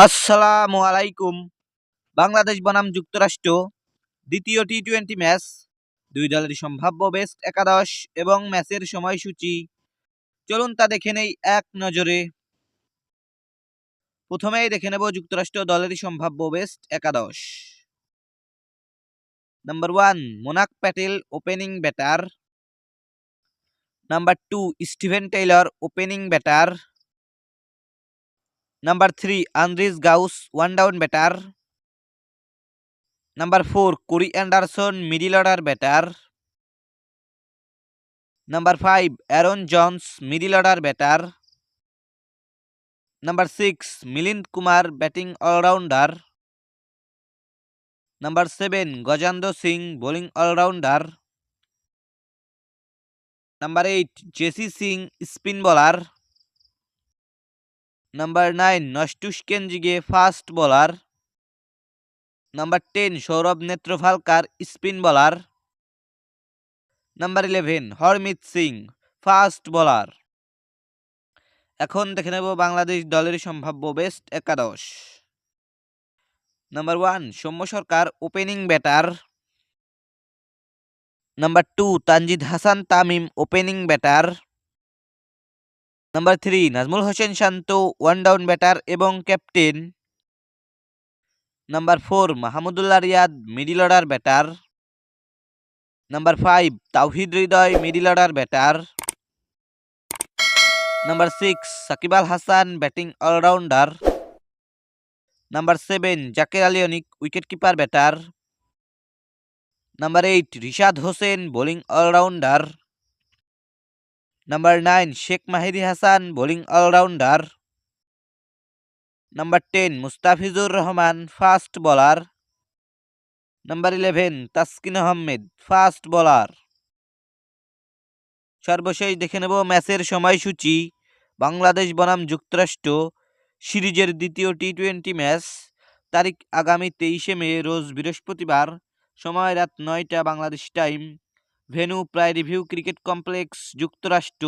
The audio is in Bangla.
আসসালামু আলাইকুম। বাংলাদেশ বনাম যুক্তরাষ্ট্র দ্বিতীয় টি-20 ম্যাচ, দুই দলের সম্ভাব্য বেস্ট একাদশ এবং ম্যাচের সময়সূচি। চলুন তা দেখে নেই এক নজরে। প্রথমেই দেখে নেব যুক্তরাষ্ট্র দলের সম্ভাব্য বেস্ট একাদশ। Number 1 Monank Patel opening batter. Number 2 Steven Taylor opening batter. Number 3 Andries Gous one down batter. Number 4 Corey Anderson middle order batter. Number 5 Aaron Jones middle order batter. Number 6 Milind Kumar batting allrounder. Number 7 Gajendra Singh bowling allrounder. Number 8 Jessy Singh spin bowler. Number 9 Nosthush Kenjige fast bowler. Number 10 Saurabh Netravalkar spin bowler. Number 11 Harmeet Singh fast bowler. এখন দেখে নেব বাংলাদেশ দলের সম্ভাব্য বেস্ট একাদশ। Number 1 Soumya Sarkar opening batter. Number 2 Tanzid Hasan Tamim opening batter. Number 3 Najmul Hossain Shanto one down batter এবং captain. Number 4 Mahmudullah Riyad middle order batter. Number 5 Towhid Hridoy middle order batter. Number 6 Shakib Al Hasan batting allrounder. Number 7 Jaker Ali Anik wicket keeper batter. Number 8 Rishad Hossain bowling allrounder. Number 9 Sheikh Mahedi Hasan bowling allrounder. Number 10 Mustafizur Rahman fast bowler. Number 11 Taskin Ahmed fast bowler. সর্বশেষ দেখে নেব ম্যাচের সময়সূচি। বাংলাদেশ বনাম যুক্তরাষ্ট্র সিরিজের দ্বিতীয় টি-20 ম্যাচ, তারিখ আগামী 23শে মে রোজ বৃহস্পতিবার, সময় রাত 9টা Bangladesh time, venue Prairie View cricket complex, যুক্তরাষ্ট্র।